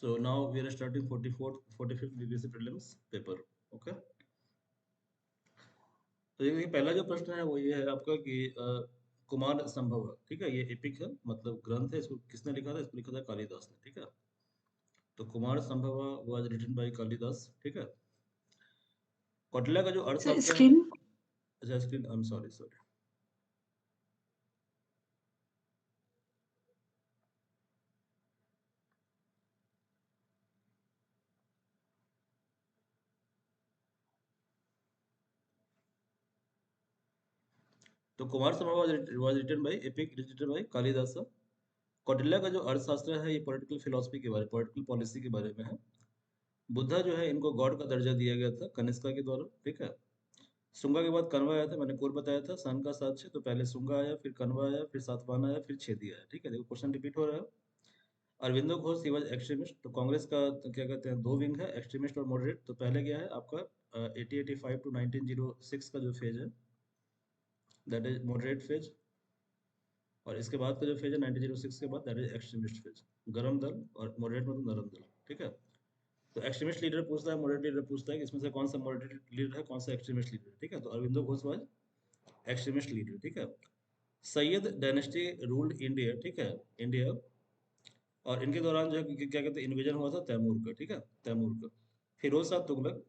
So now we are starting 44th, 45th BBC prelims paper. Okay. तो ये पहला जो प्रश्न है वो ये है आपका कि कुमार संभव, ठीक है, ये एपिक है, मतलब ग्रंथ है, इसको किसने लिखा था? इसको लिखा था कालिदास ने, ठीक है। तो Kumarasambhava was written by Kalidas, ठीक है। कौटिल्य का जो सर अर्थशास्त्र है, स्क्रीन अच्छा screen, I am sorry sorry. तो Kumarasambhava was written by epic written by Kalidasa. Kautilya का जो अर्थशास्त्र है ये पॉलिटिकल फिलोसफी के बारे, पॉलिटिकल पॉलिसी के बारे में है। बुद्धा जो है इनको गॉड का दर्जा दिया गया था कनिष्का के द्वारा, ठीक है। शुंगा के बाद कण्वा आया था, मैंने पूर्व बताया था सन का 7 तो पहले शुंगा आया, फिर कण्वा आया, फिर सातवाहन आया, फिर छेदी आया, ठीक है। देखो क्वेश्चन रिपीट हो रहा है। Aurobindo Ghosh he was extremist. तो कांग्रेस का तो क्या कहते हैं, दो विंग है, एक्सट्रीमिस्ट और मॉडरेट। तो पहले क्या है आपका 1885 टू 1906 का जो फेज है दैट इज मॉडरेट फेज, और इसके बाद का जो फेज है 1906 के बाद दैट इज एक्सट्रीमिस्ट फेज। गरम दल और मॉडरेट मतलब नरम दल, ठीक है। तो एक्सट्रीमिस्ट लीडर पूछता है, मॉडरेट लीडर पूछता है कि इसमें से कौन सा मॉडरेट लीडर है, कौन सा एक्सट्रीमिस्ट लीडर है, ठीक है। तो Aurobindo Ghosh was extremist leader, ठीक है। सैयद डायनेस्टी रूल्ड इंडिया, ठीक है, इंडिया। और इनके दौरान जो है क्या कहते हैं, इन्वेजन हुआ था तैमूर का, ठीक है, तैमूर का। फिरोज शाह तुगलक,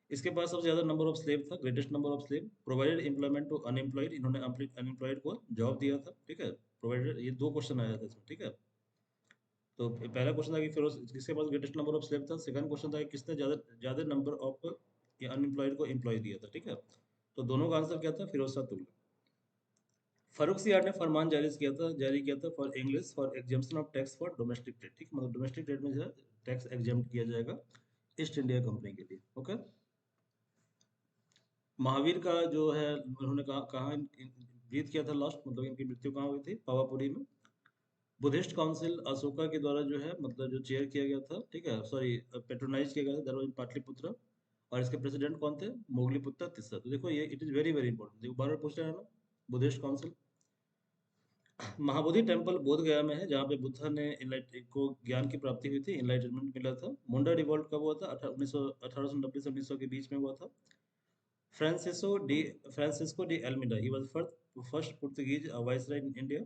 इसके पास सबसे ज्यादा नंबर ऑफ स्लेव था, greatest number of slave. Provided employment to unemployed, इन्होंने अनएम्प्लॉयड को जॉब दिया था, ठीक है। प्रोवाइडेड, ये दो क्वेश्चन आया था इसमें, ठीक है। तो पहला क्वेश्चन था कि फिरोज किसके पास ग्रेटेस्ट नंबर ऑफ स्लेव था। सेकंड क्वेश्चन था कि किसने ज्यादा ज्यादा नंबर ऑफ अनएम्प्लॉयड को एम्प्लॉय दिया था, ठीक है। तो दोनों का आंसर क्या था, फिरोज शाह तुगलक। फारूक सियार ने फरमान जारी किया था for English for exemption of tax for domestic trade, ठीक, मतलब डोमेस्टिक ट्रेड में जो है टैक्स एग्जाम किया जाएगा ईस्ट इंडिया कंपनी के लिए। ओके। महावीर का जो है उन्होंने कहाँ ब्रीथ किया था लास्ट, मतलब इनकी मृत्यु कहाँ हुई थी, पावापुरी में। बुद्धिस्ट काउंसिल अशोका के द्वारा जो है मतलब जो चेयर किया गया था, ठीक है, सॉरी पेट्रोनाइज किया गया था, दैट वाज पाटलिपुत्र। और इसके प्रेसिडेंट कौन थे, मोगलीपुत्र तीसरा। तो देखो ये it is very very important, देखो बार बार पूछ रहे हैं ना। बुद्धिस्ट काउंसिल, महाबोधि टेम्पल बोध गया में है, जहाँ पे बुद्धा ने को ज्ञान की प्राप्ति हुई थी, इनलाइटमेंट मिला था। मुंडा रिवॉल्ट कब हुआ था, 1890 से 1900 के बीच में हुआ था। Francisco de Francisco de Almeida, he was first Portuguese viceroy in India.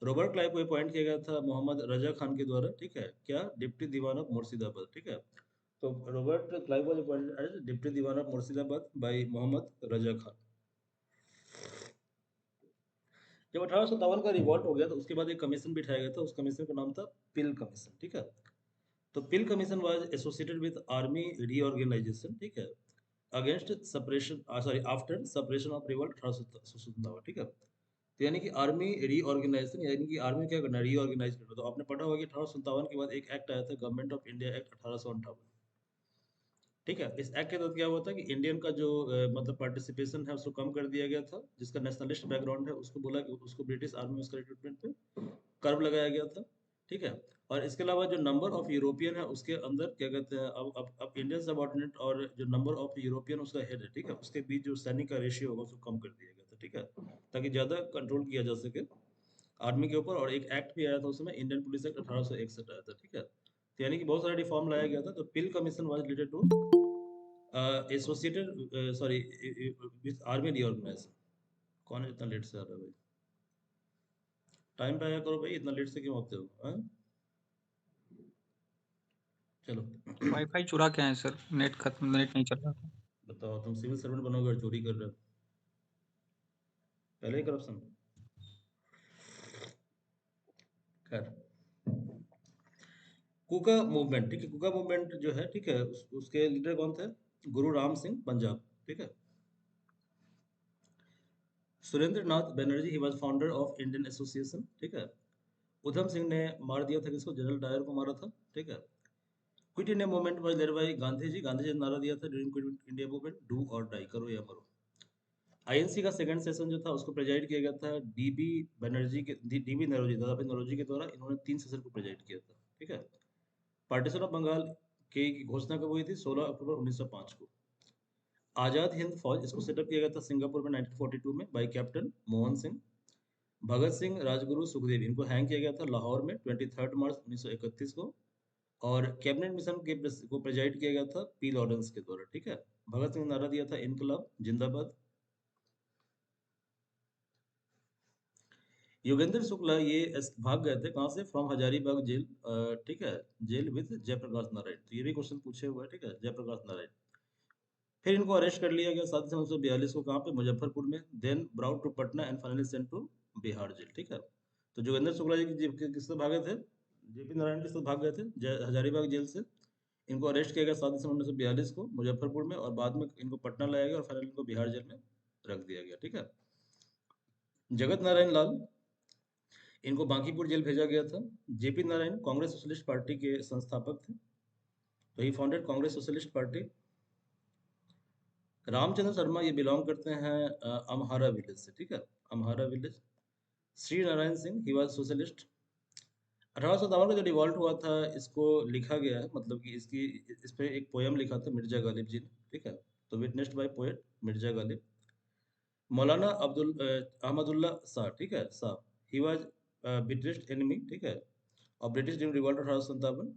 Robert Clive को अपॉइंट किया गया था मोहम्मद रजा खान के द्वारा, ठीक है, क्या, डिप्टी दीवान ऑफ मुर्शिदाबाद, ठीक है। तो Robert Clive was appointed as deputy Diwan of Murshidabad by Mohammad Raza Khan. जब 1857 का रिवॉल्ट हो गया तो उसके बाद एक कमीशन बिठाया गया था, उस कमीशन का नाम था पिल कमीशन, ठीक है। तो Peel commission was associated with army reorganisation, ठीक है, against separation, sorry after separation of revolt 1857, ठीक है। तो यानी कि आर्मी रीऑर्गेनाइजेशन, यानी कि आर्मी क्या करना, रीऑर्गेनाइज करना। तो आपने पढ़ा होगा कि 1857 के बाद एक एक्ट आया था, गवर्नमेंट ऑफ इंडिया एक्ट 1858, ठीक है। इस एक्ट के तहत क्या हुआ था कि इंडियन का जो मतलब पार्टिसिपेशन है उसको कम कर दिया गया था। जिसका नेशनलिस्ट बैकग्राउंड है उसको बोला कि उसको ब्रिटिश आर्मी में उसका रिक्रूटमेंट पे कर्व लगाया गया था, ठीक है। और इसके अलावा जो नंबर ऑफ यूरोपियन है उसके अंदर क्या कहते हैं, अब इंडियन सबऑर्डिनेट और जो नंबर ऑफ यूरोपियन उसका हेड है, ठीक है, उसके बीच जो सैनिक का रेशियो होगा उसको कम कर दिया गया था, ठीक है, ताकि ज्यादा कंट्रोल किया जा सके आर्मी के ऊपर। और एक एक्ट भी आया था उस समय, इंडियन पुलिस एक्ट 1861 आया था, ठीक है। तो यानी कि बहुत सारा रिफॉर्म लाया गया था। तो Peel commission was related to associated, sorry, with army reorganisation. कौन है इतना लेट से आ रहा है भाई, टाइम पे आया करो भाई, इतना लेट से क्यों आते हो, हाँ? चलो। वाईफाई चुरा के आए सर, नेट खत्म, नेट नहीं चल रहा था। बताओ, तुम सिविल सर्वेंट बनोगे और चोरी कर रहे हो, पहले ही करप्शन। खैर, कुका मूवमेंट, ठीक है, कुका मूवमेंट जो है, ठीक है, उसके लीडर कौन थे, गुरु राम सिंह पंजाब, ठीक है। Surendra Nath Banerjee, he was founder of Indian association, ठीक है। उधम सिंह ने मार दिया था किसको, जनरल डायर को मारा था, ठीक है। Quit India movement was led by Gandhi ji ने नारा दिया था during quit India movement, do or die, करो या मरो। आईएनसी का सेकंड सेशन जो था उसको प्रेजाइड किया गया था डीबी बनर्जी के, डीबी नरोजी, दादाभाई नौरोजी के द्वारा। इन्होंने 3 सेशन को प्रेजाइड किया था, ठीक है। पार्टीशन ऑफ बंगाल की घोषणा कब हुई थी, 16 अक्टूबर 1905 को। आजाद हिंद फौज, इसको सेटअप किया गया था सिंगापुर में 1942 में बाय कैप्टन मोहन सिंह। भगत सिंह, राजगुरु, सुखदेव, इनको हैंग किया गया था लाहौर में 23 मार्च 1931 को। और कैबिनेट मिशन को प्रेजाइड किया गया था पी लॉरेंस के द्वारा, ठीक है। भगत सिंह ने नारा दिया था इनकलाब जिंदाबाद। योगेंद्र शुक्ला ये भाग गए थे कहाँ से, फ्रॉम हजारीबाग जेल, ठीक है, जेल विद जयप्रकाश नारायण। तो ये भी क्वेश्चन पूछे हुए हैं, ठीक है, जयप्रकाश नारायण। फिर इनको अरेस्ट कर लिया गया 7 सितंबर 1942 को, कहाँ पे, मुजफ्फरपुर में। Then brought to Patna and finally sent to Bihar jail, ठीक है। तो जोगेंद्र शुक्ला जी किससे भागे थे, जेपी नारायण के साथ भाग गए थे हजारीबाग जेल से। इनको अरेस्ट किया गया 7 दिसंबर 1942 को मुजफ्फरपुर में, और बाद में इनको पटना लाया गया और फाइनली इनको बिहार जेल में रख दिया गया, ठीक है। जगत नारायण लाल, इनको बांकीपुर जेल भेजा गया था। जेपी नारायण कांग्रेस सोशलिस्ट पार्टी के संस्थापक थे, तो he founded Congress socialist party. Ramchandra Sharma ये बिलोंग करते हैं अमहारा विलेज से, ठीक है, Amhara village. Shri Narayan Singh he was socialist. 1857 का जो रिवॉल्ट हुआ था इसको लिखा गया है, मतलब कि इस पे एक पोयम लिखा था मिर्जा गालिब जी ने, ठीक है। तो witnessed by poet Mirza Ghalib. Maulana Ahmadullah Shah, ठीक है, Shah, he was biggest enemy, ठीक है, और ब्रिटिश ड्यूरिंग रिवॉल्ट 1857।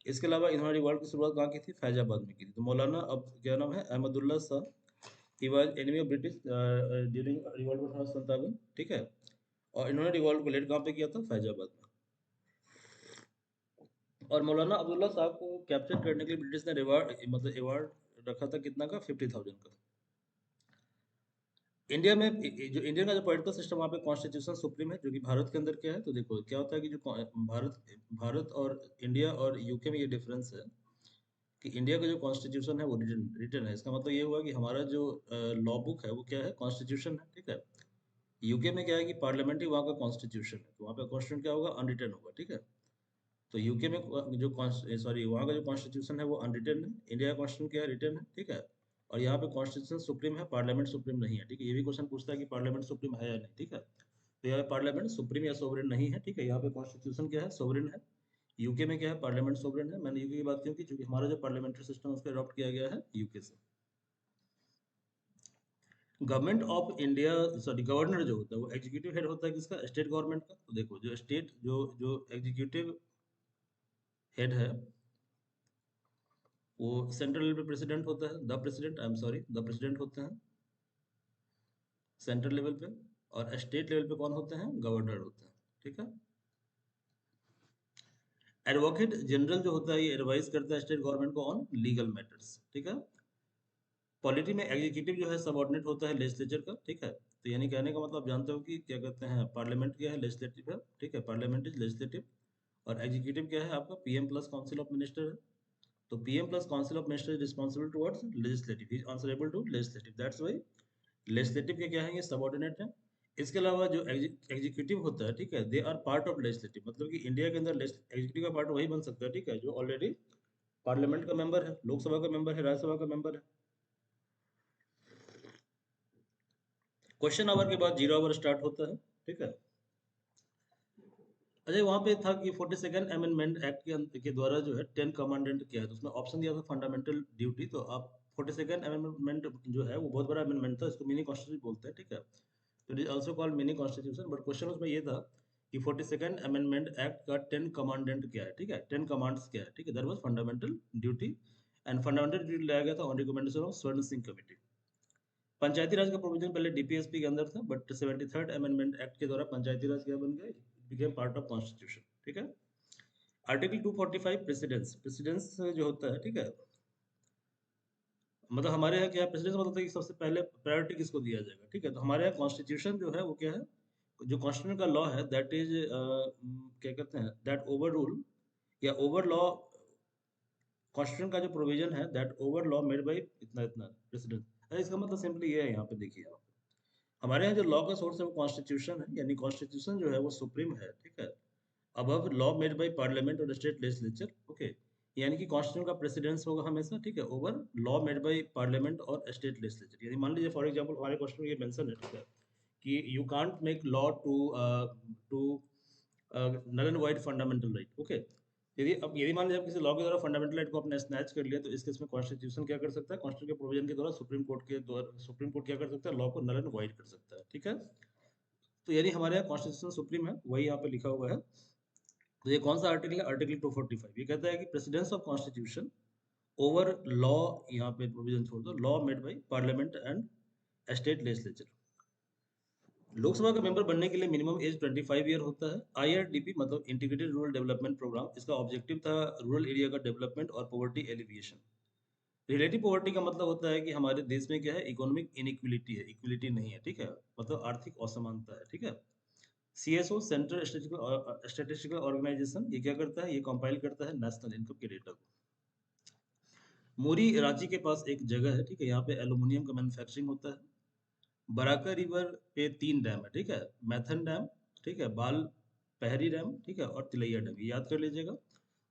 इसके अलावा इन्होंने रिवॉल्ट की शुरुआत कहाँ की थी, फैजाबाद में की थी। तो मौलाना, अब क्या नाम है, Ahmadullah Shah, he was enemy of British during revolt 1857, ठीक है। और इन्होंने रिवॉल्ट को लेड कहाँ पे किया था, फैजाबाद में। और मौलाना अब्दुल्ला साहब को कैप्चर करने के लिए ब्रिटिश ने रिवार्ड, मतलब अवार्ड रखा था कितना का, 50,000 का। इंडिया में जो इंडिया का जो पॉलिटिकल सिस्टम, वहाँ पे कॉन्स्टिट्यूशन सुप्रीम है, जो कि भारत के अंदर क्या है। तो देखो क्या होता है कि जो भारत और इंडिया और यूके में ये डिफरेंस है कि इंडिया का जो कॉन्स्टिट्यूशन है वो रिटन रिटन है। इसका मतलब ये हुआ कि हमारा जो लॉ बुक है वो क्या है, कॉन्स्टिट्यूशन है, ठीक है। यूके में क्या है कि पार्लियामेंट ही वहाँ का कॉन्स्टिट्यूशन है, तो वहाँ पे कॉन्स्टिट्यूशन क्या होगा, अनरिटन होगा, ठीक है। तो यूके में जो सॉरी वहाँ का जो कॉन्स्टिट्यूशन है वो अनरिटन है, इंडिया का कॉन्स्टिट्यूशन क्या है, रिटन है, ठीक है। और यहाँ पे कॉन्स्टिट्यूशन सुप्रीम है, पार्लियामेंट सुप्रीम नहीं है, ठीक है। ये भी क्वेश्चन पूछता है कि पार्लियामेंट सुप्रीम है या नहीं, ठीक है। तो यहाँ पे पार्लियामेंट सुप्रीम या सोवरेन नहीं है, ठीक है। यहाँ पे कॉन्स्टिट्यूशन क्या है, सोवरेन है। यूके में क्या है, पार्लियामेंट सोवरेन है। मैंने यूके की बात क्यों की, क्योंकि हमारा जो पार्लियामेंट्री सिस्टम है उसको अडॉप्ट किया गया है यूके से। Government of India, sorry, governor जो होता है वो एग्जीक्यूटिव हेड होता है किसका, स्टेट गवर्नमेंट का। तो देखो जो स्टेट जो एग्जीक्यूटिव हेड है वो सेंट्रल लेवल पे प्रेसिडेंट होता है, the president, I am sorry, the president होते हैं सेंट्रल लेवल पे। और स्टेट लेवल पे कौन होते हैं, गवर्नर होते हैं, ठीक है। एडवोकेट जनरल जो होता है ये एडवाइस करता है स्टेट गवर्नमेंट को ऑन लीगल मैटर्स, ठीक है। पॉलिटी में एग्जीक्यूटिव जो है सबऑर्डिनेट होता है लेजिस्लेचर का, ठीक है। तो यानी कहने का मतलब जानते हो कि क्या कहते हैं, पार्लियामेंट क्या है, लेजिस्लेटिव है, ठीक है, पार्लियामेंट इज लेजिस्लेटिव। और एग्जीक्यूटिव क्या है आपका, PM plus council of minister है। तो PM plus council of minister is responsible towards legislative, he is answerable to legislative, that's why legislative के क्या है, ये सबऑर्डिनेट है। इसके अलावा जो एग्जीक्यूटिव होता है, ठीक है, they are part of legislative, मतलब कि इंडिया के अंदर एग्जीक्यूटिव का पार्ट वही बन सकता है, ठीक है, जो ऑलरेडी पार्लियामेंट का मेंबर है, लोकसभा का मेंबर है, राज्यसभा का मेंबर है। क्वेश्चन आवर के बाद जीरो आवर स्टार्ट होता है, ठीक है। अच्छा, वहाँ पे था कि 42nd अमेंडमेंट एक्ट के द्वारा जो है 10 कमांडेंट क्या है, तो उसमें ऑप्शन दिया था फंडामेंटल ड्यूटी। तो आप 42nd अमेंडमेंट जो है वो बहुत बड़ा अमेंडमेंट था, इसको मिनी कॉन्स्टिट्यूशन बोलते हैं, ठीक है। तो it is also called mini constitution, but question उसमें ये था कि 42nd अमेंडमेंट एक्ट का 10 कमांडेंट क्या है, ठीक है, 10 कमांड्स क्या है, ठीक है। That was fundamental duty, and fundamental duty लाया गया था ऑन रिकमेंडेशन ऑफ स्वर्ण सिंह कमेटी। पंचायती राज का प्रोविजन पहले डीपीएसपी के अंदर था, बट 73rd अमेंडमेंट एक्ट के द्वारा पंचायती राज क्या बन गया, बिकेम पार्ट ऑफ कॉन्स्टिट्यूशन, ठीक है। आर्टिकल 245 प्रेसिडेंस, प्रेसिडेंस जो होता है, ठीक है, मतलब हमारे यहाँ क्या प्रेसिडेंस मतलब है कि सबसे पहले प्रायोरिटी किसको दिया जाएगा, ठीक है। तो हमारे यहाँ कॉन्स्टिट्यूशन जो है वो क्या है, जो कॉन्स्टिट्यूशन का लॉ है दैट इज क्या कहते हैं, दैट ओवर रूल या ओवर लॉ, कॉन्स्टिट्यूशन का जो प्रोविजन है that over law made by इतना इतना प्रेसिडेंट। इसका मतलब सिंपली ये है, यहाँ पे देखिए आप, हमारे यहाँ जो लॉ का सोर्स है वो कॉन्स्टिट्यूशन है, यानी कॉन्स्टिट्यूशन जो है वो सुप्रीम है, ठीक है, above law made by parliament और स्टेट लेजिस्लेचर, ओके। यानी कि कॉन्स्टिट्यूशन का प्रेसिडेंस होगा हमेशा, ठीक है, over law made by parliament और स्टेट लेजिस्लेचर। यानी मान लीजिए फॉर एग्जांपल हमारे क्वेश्चन में ये मेंशन है, ठीक है, कि you can't make law to null and void fundamental right, okay. यदि मान लीजिए आप किसी लॉ के द्वारा फंडामेंटल राइट को आपने स्नैच कर लिया, तो इस केस में कॉन्स्टिट्यूशन क्या कर सकता है, कॉन्स्टिट्यूशन के प्रोविजन के द्वारा सुप्रीम कोर्ट क्या कर सकता है, लॉ को नल एंड वाइड कर सकता है, ठीक है। तो यानी हमारे यहाँ कॉन्स्टिट्यूशन सुप्रीम है, वही यहाँ पे लिखा हुआ है। तो ये कौन सा आर्टिकल है? आर्टिकल 245। ये कहता है कि precedence of constitution over law, यहाँ पे प्रोविजन छोड़ दो, law made by parliament and state legislature. Lok Sabha का मेंबर बनने के लिए मिनिमम एज 25 ईयर होता है। आईआरडीपी मतलब इंटीग्रेटेड रूरल डेवलपमेंट प्रोग्राम, इसका ऑब्जेक्टिव था रूरल एरिया का डेवलपमेंट और पॉवर्टी एलिविएशन। रिलेटिव पॉवर्टी का मतलब होता है कि हमारे देश में क्या है, इकोनॉमिक इनइक्वलिटी है, इक्वलिटी नहीं है, ठीक है, मतलब आर्थिक असमानता है, ठीक है। सीएसओ सेंट्रल स्टैटिस्टिकल ऑर्गेनाइजेशन, ये क्या करता है, ये कंपाइल करता है नेशनल इनकम के डेटा को। मोरी रांची के पास एक जगह है, ठीक है, यहाँ पे एल्यूमिनियम का मैन्युफैक्चरिंग होता है। बराका रिवर पे 3 डैम है, ठीक है, मैथन डैम, ठीक है, बाल पहरी डैम, ठीक है, और तिलैया डैम, ये याद कर लीजिएगा।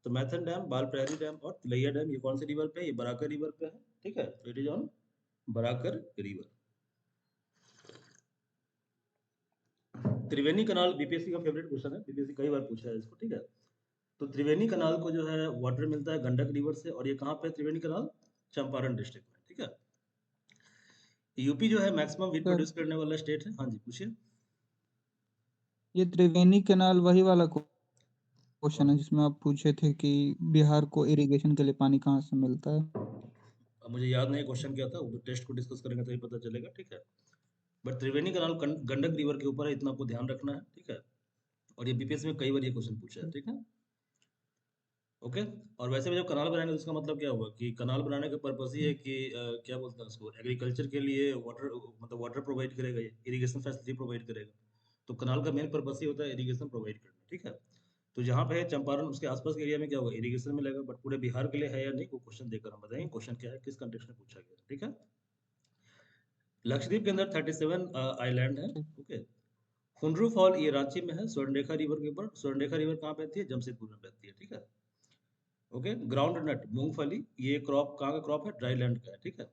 तो मैथन डैम, बाल पहरी डैम और तिलैया डैम, ये कौन सी रिवर पे है? ये बराकर रिवर पे है, ठीक है, तो it is on Barakar river. Triveni canal BPSC का फेवरेट क्वेश्चन है, बीपीएससी कई बार पूछा है इसको, ठीक है। तो त्रिवेणी कनाल को जो है वाटर मिलता है गंडक रिवर से, और ये कहाँ पे है त्रिवेणी कनाल? चंपारण डिस्ट्रिक्ट में, ठीक है। यूपी जो है मैक्सिमम वीट सर प्रोड्यूस करने वाला स्टेट है। हाँ जी, पूछिए। ये त्रिवेणी कैनाल वही वाला क्वेश्चन कौन? है जिसमें आप पूछे थे कि बिहार को इरिगेशन के लिए पानी कहाँ से मिलता है। अब मुझे याद नहीं क्वेश्चन क्या था, वो टेस्ट को डिस्कस करेंगे तो ही पता चलेगा, ठीक है। But Triveni canal Gandak river के ऊपर है, इतना आपको ध्यान रखना है, ठीक है। और ये बीपीएससी में कई बार ये क्वेश्चन पूछा है, ठीक है। ओके। और वैसे भी जब कनाल बनाएंगे तो इसका मतलब क्या हुआ कि कनाल बनाने का पर्पस ही है कि क्या बोलते हैं उसको, एग्रीकल्चर के लिए वाटर, मतलब वाटर प्रोवाइड करेगा, ये इरिगेशन फैसिलिटी प्रोवाइड करेगा। तो कनाल का मेन पर्पस ही होता है इरिगेशन प्रोवाइड करना, ठीक है। तो जहाँ पे है चंपारण, उसके आसपास के एरिया में क्या होगा, इरिगेशन मिलेगा। बट पूरे बिहार के लिए है या नहीं, वो क्वेश्चन देकर हम बताएंगे क्वेश्चन क्या है, किस कंटेक्स्ट में पूछा गया, ठीक है। लक्षद्वीप के अंदर 37 आइलैंड है, ठीक। ओके। हुंड्रू फॉल ये रांची में है, स्वर्णरेखा रिवर के ऊपर। स्वर्णरेखा रिवर कहाँ बहती है? जमशेदपुर में बहती है, ठीक है। ओके। ग्राउंड नट मूंगफली, ये क्रॉप कहाँ का क्रॉप है? ड्राई लैंड का है, ठीक है।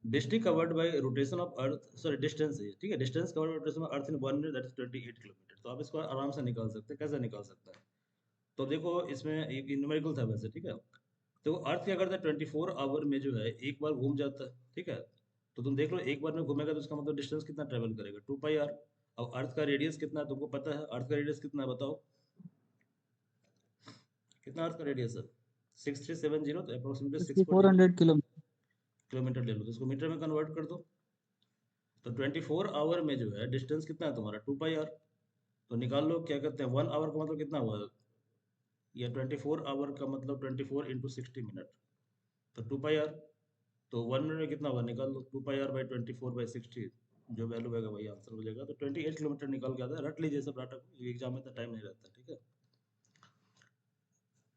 District covered by rotation of earth, sorry distance है, ठीक है, distance covered by rotation of earth in 1 minute, that is 28 kilometre. तो आप इसको आराम से निकाल सकते हैं। कैसे निकाल सकते हैं? तो देखो इसमें एक न्यूमेरिकल था वैसे, ठीक है। तो अर्थ क्या करता है, 24 आवर में जो है एक बार घूम जाता है, ठीक है। तो तुम देख लो एक बार में घूमेगा तो उसका मतलब डिस्टेंस कितना ट्रेवल करेगा? 2 पाई आर। अब अर्थ का रेडियस कितना है तुमको पता है? अर्थ का रेडियस कितना है बताओ? कितना अर्थ का रेडियस है? 6370, तो अप्रोक्सीमेटली इसकी 640 400 किलोमीटर। किलोमीटर ले लो, तो इसको मीटर में कन्वर्ट कर दो। तो 24 आवर में जो है डिस्टेंस कितना है तुम्हारा? 2 पाई आर। तो निकाल लो, क्या कहते हैं, 1 आवर का मतलब कितना हुआ, या 24 आवर का मतलब 24 × 60 मिनट, तो 2 पाई आर। तो 1 मिनट में कितना होगा, निकाल लो, 2 पाई आर/24/60, जो वैल्यू आएगा वही आंसर हो जाएगा। तो 28 किलोमीटर निकाल के आता है। रट लीजिए सब डाटा को, एग्जाम में तो टाइम नहीं रहता, ठीक है।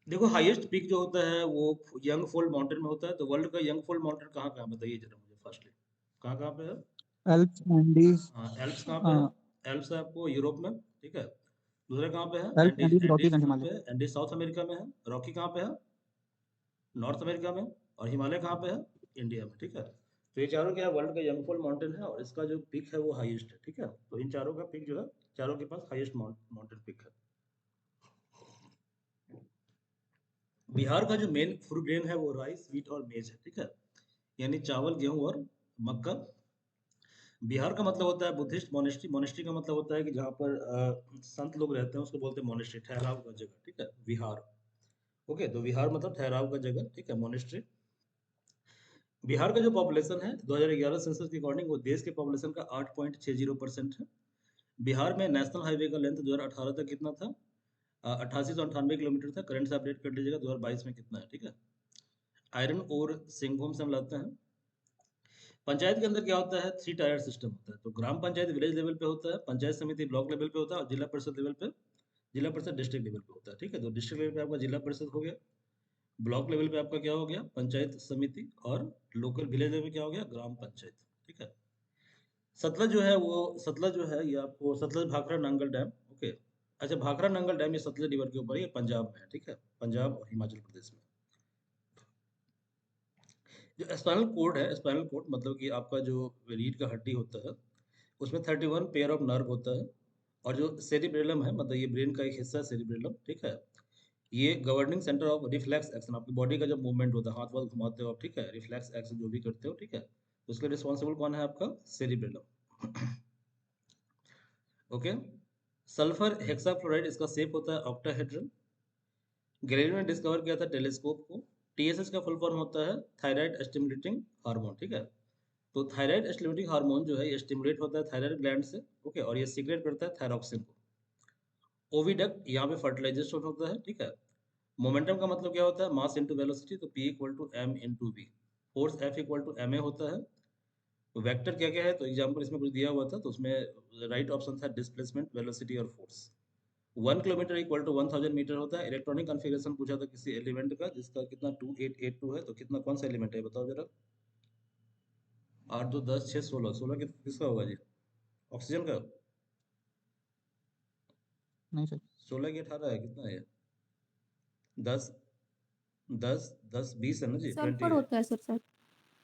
देखो हाईएस्ट पीक जो होता है वो यंग फोल्ड माउंटेन में होता है। तो वर्ल्ड का यंग फोल्ड माउंटेन कहाँ कहाँ है बताइए जरा मुझे फर्स्टली, कहाँ कहाँ पे है? Alps Andes. हाँ, एल्प्स कहाँ पे है? एल्प्स है आपको यूरोप में, ठीक है। दूसरा कहाँ पे है? Alps Andes, Andes Rockies Andes and कहाँ हिमालय। पे है? एंडीज साउथ अमेरिका में है। रॉकी कहाँ पे है? नॉर्थ अमेरिका में। और हिमालय कहाँ पे है? इंडिया में, ठीक है। तो ये चारों क्या है, वर्ल्ड का यंगफॉल माउंटेन है, और इसका जो पीक है वो हाईएस्ट है, ठीक है। तो इन चारों का पीक जो है, चारों के पास हाईएस्ट माउंटेन पीक है। बिहार का जो मेन फूड ग्रेन है वो राइस, व्हीट और मेज है, ठीक है, यानी चावल, गेहूं और मक्का। बिहार का मतलब होता है बुद्धिस्ट मोनेस्ट्री। मोनेस्ट्री का मतलब होता है कि जहाँ पर संत लोग रहते हैं उसको बोलते हैं मोनेस्ट्री, ठहराव का जगह, ठीक है, विहार। ओके, तो विहार मतलब ठहराव का जगह, ठीक है, मोनेस्ट्री। बिहार का जो पॉपुलेशन है 2011 सेंसस के अकॉर्डिंग, वो देश के पॉपुलेशन का 8.60% है। बिहार में नेशनल हाईवे का लेंथ 2018 तक कितना था? 8898 किलोमीटर था। करंट से अपडेट कर लीजिएगा 2022 में कितना है, ठीक है। आयरन और सिंहभूम से हम लाते हैं। पंचायत के अंदर क्या होता है, 3 टायर सिस्टम होता है। तो ग्राम पंचायत विलेज लेवल पे होता है, पंचायत समिति ब्लॉक लेवल पे होता है, और जिला परिषद लेवल पे, जिला परिषद डिस्ट्रिक्ट लेवल पे होता है, ठीक है। तो डिस्ट्रिक्ट लेवल पे आपका जिला परिषद हो गया, ब्लॉक लेवल पे आपका क्या हो गया, पंचायत समिति, और लोकल विलेज लेवल पे क्या हो गया, ग्राम पंचायत, ठीक है। सतलज जो है वो, सतलज जो है ये आपको सतलज भाखड़ा नांगल डैम, ओके। अच्छा, भाखड़ा नांगल डैम ये सतलज रिवर के ऊपर है, ये पंजाब में है, ठीक है, पंजाब और हिमाचल प्रदेश में। जो स्पाइनल कोड है, स्पाइनल कोड मतलब कि आपका जो रीढ़ का हड्डी होता है उसमें 31 पेयर ऑफ नर्व होता है। और जो सेरिब्रेलम है, मतलब ये ब्रेन का एक हिस्सा है सेरिब्रेलम, ठीक है। ये governing centre of reflex action, आपकी बॉडी का जब मूवमेंट होता है, हाथ वाथ घुमाते हो आप, ठीक है, रिफ्लेक्स एक्शन जो भी करते हो, ठीक है, तो उसके रिस्पॉन्सिबल कौन है? आपका सेरिब्रेलम। ओके। सल्फर हेक्साफ्लोराइड, इसका शेप होता है ऑक्टाहेड्रल। गैलीलियो ने डिस्कवर किया था टेलीस्कोप को। टीएसएच का फुल फॉर्म होता है थायराइड स्टिमुलेटिंग हार्मोन, ठीक है। तो थायराइड स्टिमुलेटिंग हार्मोन जो है ये स्टिमुलेट होता है थायराइड ग्लैंड से, ओके, और ये सीक्रेट करता है थायरॉक्सिन को। ओविडक्ट यहाँ पे फर्टिलाइजेशन होता है, ठीक है। मोमेंटम का मतलब क्या होता है, मास इनटू वेलोसिटी, तो P equal to m into v। Force F equal to ma होता है। वेक्टर क्या क्या है, तो एग्जांपल इसमें कुछ दिया हुआ था, तो उसमें राइट ऑप्शन था डिस्प्लेसमेंट, वेलोसिटी और force. 1 kilometre equal to 1000 metre होता है। इलेक्ट्रॉनिक कॉन्फ़िगरेशन पूछा था किसी एलिमेंट का जिसका कितना 2882 है, तो कितना कौन सा एलिमेंट है बताओ जरा। 8 2 10 6 16, 16 किसका होगा जी, ऑक्सीजन का। नहीं सर। 16 की 18 है, कितना है ये? 10 10 10 20 है ना जी, 20 सल्फर है। होता है सर शायद।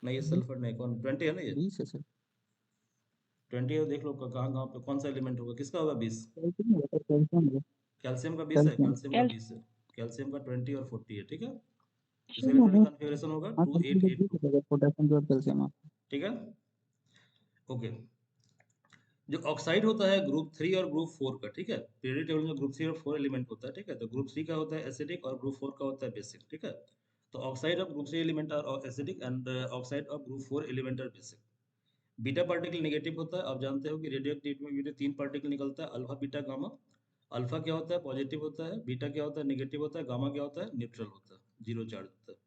नहीं ये सल्फर नहीं, कौन 20 है ना ये। 20 है सर। 20 है, देख लो कहाँ कहाँ पे कौन सा एलिमेंट होगा, किसका होगा 20। कैल्शियम होगा सर, कैल्शियम होगा। कैल्शियम का 20 है, कैल्शियम। कैल्शियम का कैल 20 है। कैल्शियम का 20 और 40 है, ठीक है। इसका कैल्शियम इलेक्ट्रॉनिक होगा। कॉन्फ़िगरेशन होगा हाँ सल्फर का 20 2882, होगा, पोटेशियम जो कैल्शियम है। ठीक है। ओके, जो ऑक्साइड होता है ग्रुप 3 और ग्रुप 4 का, ठीक है। पीरियडिक टेबल में ग्रुप 3 और 4 एलिमेंट होता है, ठीक है। तो ग्रुप 3 का होता है एसिडिक और ग्रुप 4 का होता है बेसिक, ठीक है। तो oxide of group 3 element are acidic and oxide of group 4 element are basic. Beta particle negative होता है। आप जानते हो कि रेडियो एक्टिविटी में 3 पार्टिकल निकलता है, अल्फा बीटा गामा। अल्फा क्या होता है, पॉजिटिव होता है। बीटा क्या होता है, नेगेटिव होता है। गामा क्या होता है, न्यूट्रल होता है, जीरो चार्ज होता है।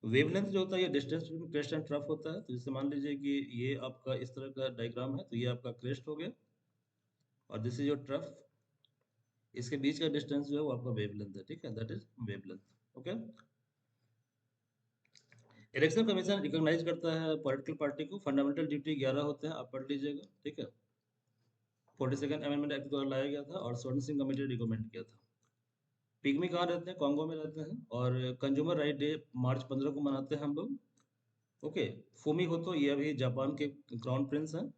वेवलेंथ जो होता है ये distance between crest and trough होता है। तो जैसे मान लीजिए कि ये आपका इस तरह का डायग्राम है, तो ये आपका क्रेस्ट हो गया और दिस इज योर ट्रफ। इसके बीच का डिस्टेंस जो है वो आपका वेवलेंथ है, ठीक है, that is wavelength. Okay, election commission recognise करता है पॉलिटिकल पार्टी को। फंडामेंटल ड्यूटी 11 होते हैं, आप पढ़ लीजिएगा, ठीक है। 42nd अमेंडमेंट एक्ट द्वारा लाया गया था और स्वर्ण सिंह कमेटी ने रिकमेंड किया था। पिग्मी कहाँ रहते हैं, कॉन्गो में रहते हैं। और कंज्यूमर राइट डे मार्च 15 को मनाते हैं हम लोग, ओके। फूमी होतो ये अभी जापान के क्राउन प्रिंस हैं।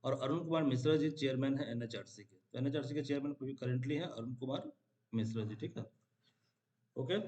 और अरुण कुमार मिश्रा जी चेयरमैन है एनएचआरसी के। तो एनएचआरसी के चेयरमैन अभी करेंटली हैं अरुण कुमार मिश्रा जी, ठीक है। ओके।